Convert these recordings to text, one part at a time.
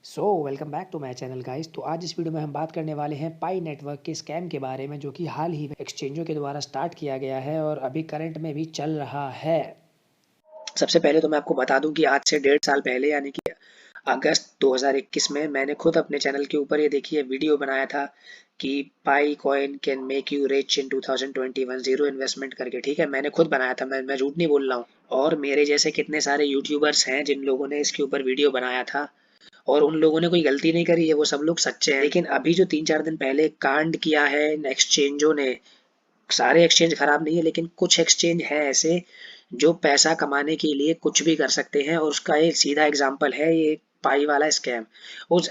Welcome back to my channel guys. तो आज इस वीडियो में हम बात करने वाले हैं पाई नेटवर्क के स्कैम के बारे में, जो कि हाल ही में एक्सचेंजों के द्वारा स्टार्ट किया गया है और अभी करंट में भी चल रहा है। सबसे पहले तो मैं आपको बता दूं कि आज से 1.5 साल पहले यानी कि अगस्त 2021 में मैंने खुद अपने चैनल के ऊपर ये देखिए वीडियो बनाया था कि Pi coin can make you rich in 2021 zero investment करके। ठीक है, मैंने खुद बनाया था, मैं झूठ नहीं बोल रहा हूँ। और मेरे जैसे कितने सारे यूट्यूबर्स हैं जिन लोगों ने इसके ऊपर वीडियो बनाया था और उन लोगों ने कोई गलती नहीं करी है, वो सब लोग सच्चे हैं। लेकिन अभी जो 3-4 दिन पहले कांड किया है इन एक्सचेंजों ने, सारे एक्सचेंज खराब नहीं है लेकिन कुछ एक्सचेंज हैं ऐसे जो पैसा कमाने के लिए कुछ भी कर सकते हैं, और उसका एक सीधा एग्जांपल है ये पाई वाला स्कैम। उस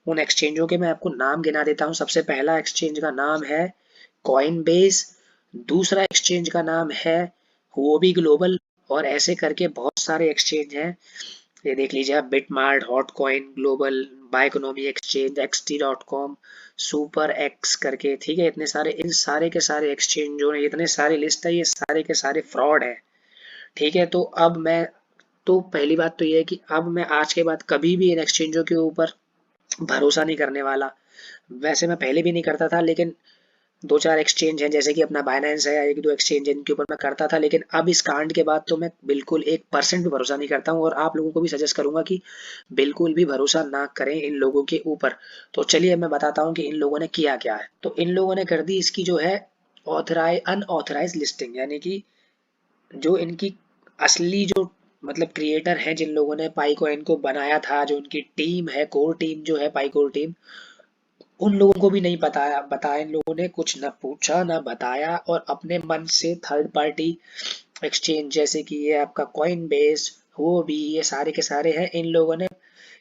उन एक्सचेंजों के मैं आपको नाम गिना देता हूँ। सबसे पहला एक्सचेंज का नाम है कॉइन बेस, दूसरा एक्सचेंज का नाम है हुओबी ग्लोबल, और ऐसे करके बहुत सारे एक्सचेंज हैं। ये देख लीजिए आप, BitMart, Hotcoin global, Biconomy exchange, XT.com, SuperEx करके। ठीक है, इतने सारे, इन सारे के सारे एक्सचेंजों ने, इतने सारे लिस्ट है, ये सारे के सारे फ्रॉड है। ठीक है, तो अब मैं, तो पहली बात तो ये है कि अब मैं आज के बाद कभी भी इन एक्सचेंजों के ऊपर भरोसा नहीं करने वाला। वैसे मैं पहले भी नहीं करता था, लेकिन 2-4 एक्सचेंज हैं जैसे कि अपना बाइनेंस है, 1-2 एक्सचेंज है इनके ऊपर मैं करता था, लेकिन अब इस कांड के बाद तो मैं बिल्कुल 1% भी भरोसा नहीं करता हूँ, और आप लोगों को भी सजेस्ट करूंगा कि बिल्कुल भी भरोसा ना करें इन लोगों के ऊपर। तो चलिए मैं बताता हूँ कि इन लोगों ने किया क्या है। तो इन लोगों ने कर दी इसकी जो है अनऑथराइज लिस्टिंग, यानी कि जो इनकी असली जो मतलब क्रिएटर हैं, जिन लोगों ने पाई कॉइन को बनाया था, जो उनकी टीम है, कोर टीम जो है पाई कोर टीम, उन लोगों को भी नहीं बताया इन लोगों ने, कुछ ना पूछा ना बताया, और अपने मन से थर्ड पार्टी एक्सचेंज जैसे कि ये आपका कॉइन बेस, वो भी, ये सारे के सारे हैं, इन लोगों ने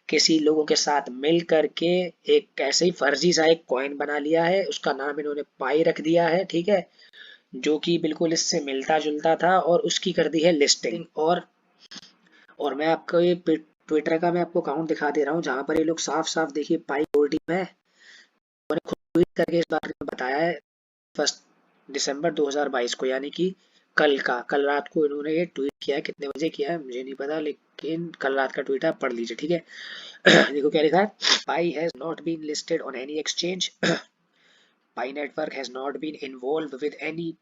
किसी लोगों के साथ मिल करके एक ऐसे ही फर्जी सा एक कॉइन बना लिया है, उसका नाम इन्होंने पाई रख दिया है। ठीक है, जो कि बिल्कुल इससे मिलता जुलता था, और उसकी कर दी है लिस्टिंग। और मैं आपको ये ट्विटर का मैं आपको अकाउंट दिखा दे रहा हूँ जहां पर ये लोग साफ साफ देखिए पाई कोर टीम है, उन्होंने खुद ट्वीट करके इस बारे में बताया है 1 दिसंबर 2022 को, यानी कि कल रात को इन्होंने ये ट्वीट किया है। कितने बजे किया है मुझे नहीं पता, लेकिन कल रात का ट्वीट है, आप पढ़ लीजिए। ठीक है, देखो क्या लिखा है। Pi has not been listed on any exchange, Pi network has not been involve with any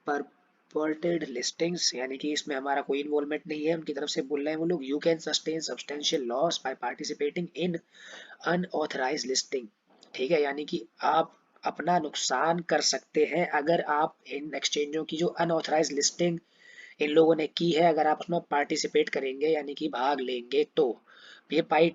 purported listings, यानी कि इसमें हमारा कोई इन्वॉल्वमेंट नहीं है, उनकी तरफ से बोल रहे हैं वो लोग। You can sustain substantial loss by participating in unauthorised listing. ठीक है, यानी कि आप अपना नुकसान कर सकते हैं अगर आप इन एक्सचेंजों की जो अनऑथराइज लिस्टिंग इन लोगों ने की है, अगर आप उसमें पार्टिसिपेट करेंगे यानी कि भाग लेंगे तो। ये पाई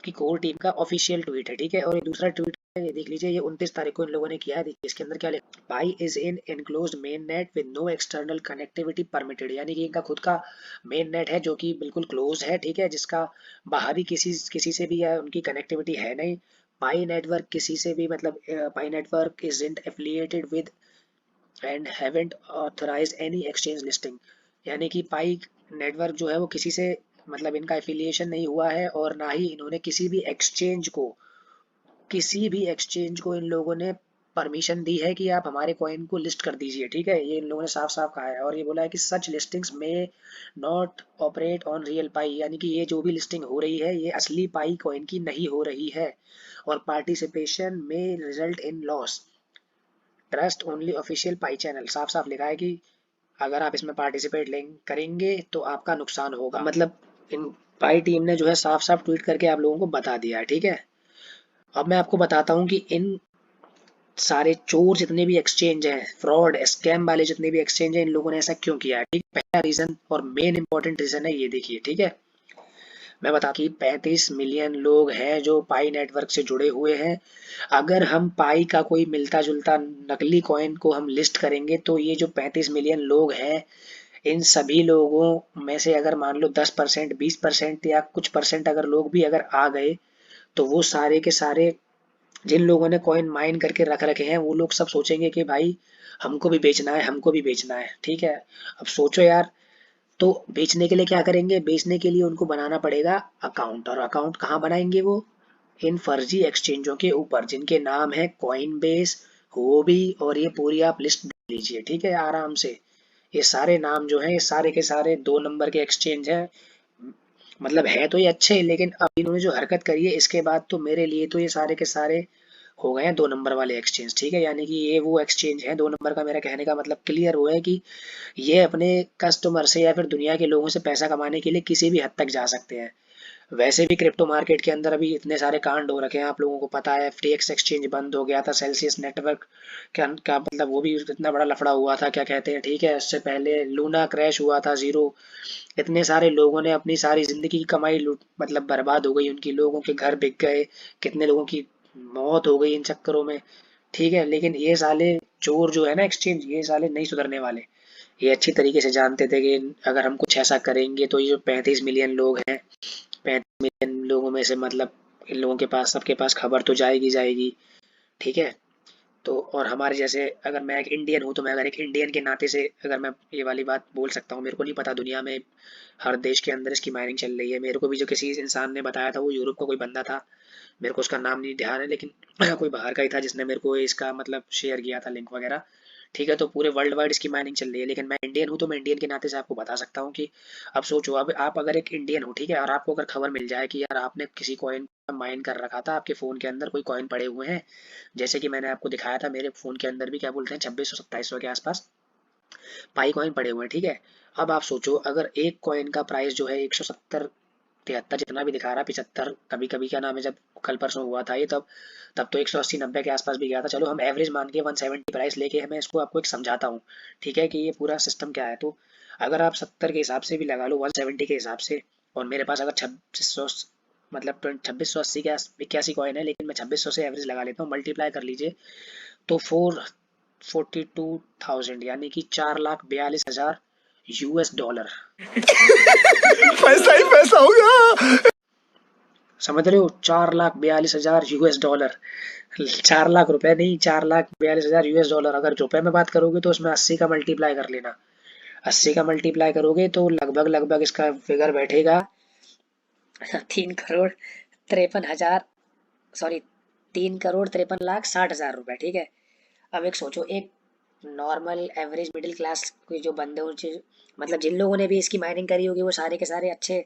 की कोर टीम का ऑफिशियल ट्वीट है। ठीक है, और ये दूसरा ट्वीट है, ये देख लीजिए, ये 29 तारीख को इन लोगों ने किया है। देखिए इसके अंदर क्या लिखा, Pi is in enclosed main net with no external connectivity permitted, यानी कि इनका खुद का मेन नेट है जो कि बिल्कुल क्लोज है। ठीक है, जिसका बाहरी किसी से भी है उनकी कनेक्टिविटी है नहीं। पाई नेटवर्क किसी से भी मतलब Pi network isn't affiliated with and haven't authorize any exchange listing, यानी कि पाई नेटवर्क जो है वो किसी से मतलब इनका एफिलिएशन नहीं हुआ है, और ना ही इन्होंने किसी भी एक्सचेंज को इन लोगों ने परमिशन दी है कि आप हमारे कॉइन को लिस्ट कर दीजिए। ठीक है, ये इन लोगों ने साफ साफ कहा है, और ये बोला है कि सच लिस्टिंग्स में नॉट ऑपरेट ऑन रियल पाई, यानी कि ये जो भी लिस्टिंग हो रही है ये असली पाई कॉइन की नहीं हो रही है, और पार्टिसिपेशन में result in loss, trust only official pi channel. साफ साफ लिखा है कि अगर आप इसमें पार्टिसिपेट करेंगे तो आपका नुकसान होगा। मतलब इन पाई टीम ने जो है साफ साफ ट्वीट करके आप लोगों को बता दिया है। ठीक है, अब मैं आपको बताता हूँ कि इन सारे चोर जितने भी एक्सचेंज हैं, फ्रॉड स्कैम वाले जितने भी एक्सचेंज हैं, इन लोगों ने ऐसा क्यों किया है। ठीक है, पहला रीजन और मेन इंपॉर्टेंट रीजन है, ये देखिए। ठीक है, मैं बता कि 35 मिलियन लोग हैं जो पाई नेटवर्क से जुड़े हुए हैं। अगर हम पाई का कोई मिलता जुलता नकली कॉइन को हम लिस्ट करेंगे तो ये जो 35 मिलियन लोग हैं, इन सभी लोगों में से अगर मान लो 10%, 20% या कुछ परसेंट अगर लोग भी अगर आ गए, तो वो सारे के सारे जिन लोगों ने कॉइन माइन करके रख रखे हैं, वो लोग सब सोचेंगे कि भाई हमको भी बेचना है, हमको भी बेचना है। ठीक है, अब सोचो यार, तो बेचने के लिए क्या करेंगे, बेचने के लिए उनको बनाना पड़ेगा अकाउंट, और अकाउंट कहाँ बनाएंगे वो, इन फर्जी एक्सचेंजों के ऊपर जिनके नाम है कॉइन बेस, होबी, और ये पूरी आप लिस्ट देख लीजिए। ठीक है, आराम से, ये सारे नाम जो हैं ये सारे के सारे 2 नंबर के एक्सचेंज हैं। मतलब है तो ये अच्छे, लेकिन अब इन्होंने जो हरकत करी है इसके बाद तो मेरे लिए तो ये सारे के सारे हो गए हैं 2 नंबर वाले एक्सचेंज। ठीक है, यानी कि ये वो एक्सचेंज है 2 नंबर का। मेरा कहने का मतलब क्लियर हुआ है कि ये अपने कस्टमर से या फिर दुनिया के लोगों से पैसा कमाने के लिए किसी भी हद तक जा सकते हैं। वैसे भी क्रिप्टो मार्केट के अंदर अभी इतने सारे कांड हो रखे हैं, आप लोगों को पता है। FTX एक्सचेंज बंद हो गया था, सेल्सियस नेटवर्क का मतलब वो भी इतना बड़ा लफड़ा हुआ था, क्या कहते हैं। ठीक है, उससे पहले लूना क्रैश हुआ था, जीरो। इतने सारे लोगों ने अपनी सारी जिंदगी की कमाई लूट मतलब बर्बाद हो गई उनकी, लोगों के घर बिक गए, कितने लोगों की मौत हो गई इन चक्करों में। ठीक है, लेकिन ये साले चोर जो है ना एक्सचेंज, ये साले नहीं सुधरने वाले। ये अच्छी तरीके से जानते थे कि अगर हम कुछ ऐसा करेंगे तो ये जो 35 मिलियन लोग हैं, 35 मिलियन लोगों में से मतलब इन लोगों के पास, सबके पास खबर तो जाएगी जाएगी। ठीक है, तो और हमारे जैसे, अगर मैं एक इंडियन हूँ तो मैं अगर एक इंडियन के नाते से अगर मैं ये वाली बात बोल सकता हूँ, मेरे को नहीं पता दुनिया में हर देश के अंदर इसकी माइनिंग चल रही है। मेरे को भी जो किसी इंसान ने बताया था वो यूरोप का कोई बंदा था, मेरे को उसका नाम नहीं ध्यान है, लेकिन कोई बाहर का ही था जिसने मेरे को इसका मतलब शेयर किया था लिंक वगैरह। ठीक है, तो पूरे वर्ल्ड वाइड इसकी माइनिंग चल रही है, लेकिन मैं इंडियन हूँ तो मैं इंडियन के नाते से आपको बता सकता हूँ कि अब सोचो, अब आप अगर एक इंडियन हो, ठीक है, और आपको अगर खबर मिल जाए कि यार आपने किसी कॉइन माइन कर रखा था, आपके फ़ोन के अंदर कोई कॉइन पड़े हुए हैं, जैसे कि मैंने आपको दिखाया था मेरे फ़ोन के अंदर भी क्या बोलते हैं 2600 2700 के आसपास पाई कॉइन पड़े हुए हैं। ठीक है, अब आप सोचो अगर एक कॉइन का प्राइस जो है 170 73 जितना भी दिखा रहा है, 75 कभी कभी, क्या नाम है, जब कल परसों हुआ था ये, तब तो 180 90 के आसपास भी गया था। चलो हम एवरेज मान के 170 प्राइस लेके मैं इसको आपको एक समझाता हूँ। ठीक है, कि ये पूरा सिस्टम क्या है। तो अगर आप 70 के हिसाब से भी लगा लो, 170 के हिसाब से, और मेरे पास अगर 2600 मतलब 2680 के 81 कॉइन है, लेकिन मैं 2600 से एवरेज लगा लेता हूँ, मल्टीप्लाई कर लीजिए तो 442,000 यानी कि 4,42,000 US डॉलर। पैसा ही पैसा होगा। समझ रहे हो, 4,42,000 US डॉलर। 4 लाख रुपए नहीं, 4,42,000 US डॉलर। अगर रुपए में बात करोगे तो उसमें 80 का मल्टीप्लाई कर लेना। 80 का मल्टीप्लाई करोगे तो लगभग लगभग इसका फिगर बैठेगा 3,53,हजार, सॉरी 3,53,60,000 रुपए। ठीक है, अब एक सोचो, एक नॉर्मल एवरेज मिडिल क्लास के जो बंदे मतलब जिन लोगों ने भी इसकी माइनिंग करी होगी वो सारे के सारे अच्छे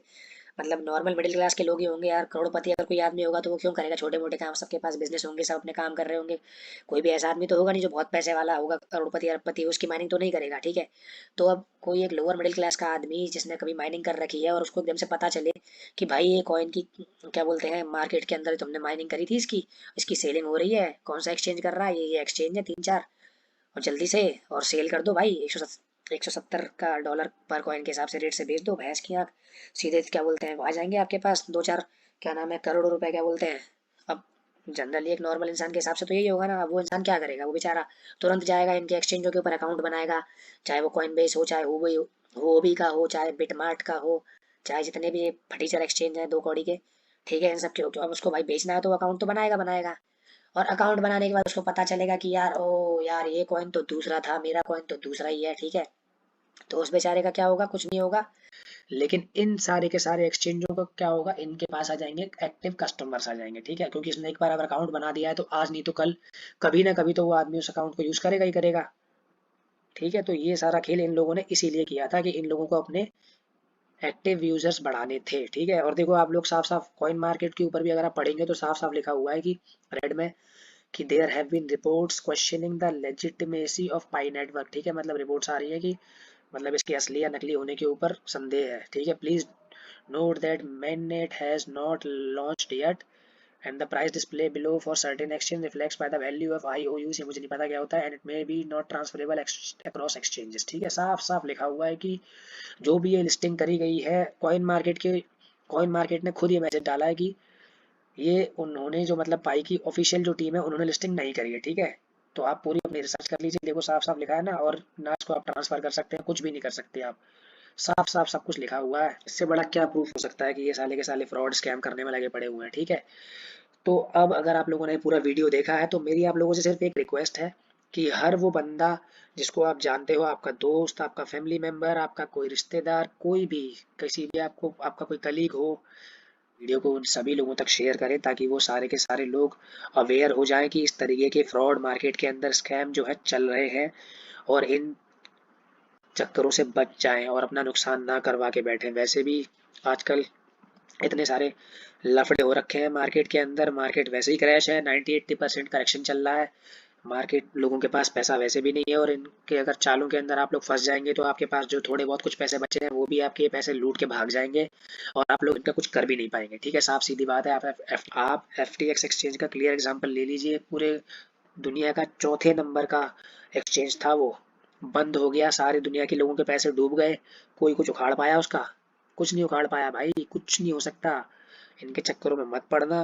मतलब नॉर्मल मिडिल क्लास के लोग ही होंगे यार। करोड़पति अगर कोई आदमी होगा तो वो क्यों करेगा छोटे मोटे काम, सबके पास बिजनेस होंगे, सब अपने काम कर रहे होंगे। कोई भी ऐसा आदमी तो होगा नहीं जो बहुत पैसे वाला होगा, करोड़पति अरबपति, उसकी माइनिंग तो नहीं करेगा। ठीक है, तो अब कोई एक लोअर मिडिल क्लास का आदमी जिसने कभी माइनिंग कर रखी है और उसको एकदम से पता चले कि भाई ये कॉइन की क्या बोलते हैं मार्केट के अंदर तुमने माइनिंग करी थी, इसकी इसकी सेलिंग हो रही है, कौन सा एक्सचेंज कर रहा है, ये एक्सचेंज है 3 4, और जल्दी से और सेल कर दो भाई। 170 का डॉलर पर कॉइन के हिसाब से रेट से बेच दो, भैंस की आँख। सीधे क्या बोलते हैं आ जाएंगे आपके पास 2 4 क्या नाम है करोड़ों रुपए, क्या बोलते हैं। अब जनरली एक नॉर्मल इंसान के हिसाब से तो यही होगा ना। अब वो इंसान क्या करेगा, वो बेचारा तुरंत जाएगा इनके एक्सचेंजों के ऊपर अकाउंट बनाएगा, चाहे वो कॉइन बेस हो, चाहे हुओबी का हो, चाहे बिटमार्ट का हो, चाहे जितने भी फटीचर एक्सचेंज हैं 2 कौड़ी के। ठीक है, इन सब के अब उसको भाई बेचना है तो अकाउंट तो बनाएगा बनाएगा। और अकाउंट बनाने के बाद उसको पता चलेगा कि यार ओ यार ये कॉइन तो दूसरा था, मेरा कॉइन तो दूसरा ही है। ठीक है, तो उस बेचारे का क्या होगा, कुछ नहीं होगा। लेकिन इन सारे के सारे एक्सचेंजों का क्या होगा, इनके पास आ जाएंगे एक्टिव कस्टमर्स आ जाएंगे। ठीक है, क्योंकि इसने एक बार अगर अकाउंट बना दिया है तो आज नहीं तो कल, कभी ना कभी तो वो आदमी उस अकाउंट को यूज करेगा ही करेगा। ठीक है, तो ये सारा खेल इन लोगों ने इसीलिए किया था कि इन लोगों को अपने एक्टिव यूजर्स बढ़ाने थे। ठीक है, और देखो आप लोग साफ साफ कॉइन मार्केट के ऊपर भी अगर आप पढ़ेंगे तो साफ साफ लिखा हुआ है कि रेड में कि there have been reports questioning the legitimacy of Pi network. ठीक है, मतलब रिपोर्ट्स आ रही है कि मतलब इसके असली या नकली होने के ऊपर संदेह है। ठीक है, please note that mainnet has not launched yet and the price display below for certain exchange reflects by the value of IOUs। ये मुझे नहीं पता क्या होता है, and it may be not transferable across exchanges। ठीक है, साफ साफ लिखा हुआ है कि जो भी ये लिस्टिंग करी गई है कॉइन मार्केट ने खुद ये मैसेज डाला है कि ये उन्होंने जो मतलब पाई की ऑफिशियल जो टीम है उन्होंने लिस्टिंग नहीं करी है। ठीक है, तो आप पूरी अपनी रिसर्च कर लीजिए, देखो साफ साफ लिखा है ना। और ना इसको आप ट्रांसफर कर सकते हैं, कुछ भी नहीं कर सकते आप, साफ साफ सब कुछ लिखा हुआ है। इससे बड़ा क्या प्रूफ हो सकता है कि ये साले के साले फ्रॉड स्कैम करने में लगे पड़े हुए हैं। ठीक है, तो अब अगर आप लोगों ने पूरा वीडियो देखा है तो मेरी आप लोगों से सिर्फ एक रिक्वेस्ट है कि हर वो बंदा जिसको आप जानते हो, आपका दोस्त, आपका फैमिली मेंबर, आपका कोई रिश्तेदार, कोई भी, किसी भी आपको आपका कोई कलीग हो, वीडियो को उन सभी लोगों तक शेयर करें ताकि वो सारे के सारे लोग अवेयर हो जाएं कि इस तरीके के फ्रॉड मार्केट के अंदर स्कैम जो है चल रहे हैं, और इन चक्करों से बच जाएं और अपना नुकसान ना करवा के बैठें। वैसे भी आजकल इतने सारे लफड़े हो रखे हैं मार्केट के अंदर। मार्केट वैसे ही क्रैश है, 90-80% करेक्शन चल रहा है। मार्केट, लोगों के पास पैसा वैसे भी नहीं है, और इनके अगर चालों के अंदर आप लोग फंस जाएंगे तो आपके पास जो थोड़े बहुत कुछ पैसे बचे हैं वो भी आपके पैसे लूट के भाग जाएंगे, और आप लोग इनका कुछ कर भी नहीं पाएंगे। ठीक है, साफ सीधी बात है। आप FTX एक्सचेंज का क्लियर एग्जांपल ले लीजिए। पूरे दुनिया का चौथे नंबर का एक्सचेंज था, वो बंद हो गया, सारी दुनिया के लोगों के पैसे डूब गए। कोई कुछ उखाड़ पाया उसका? कुछ नहीं उखाड़ पाया भाई, कुछ नहीं हो सकता। इनके चक्करों में मत पड़ना।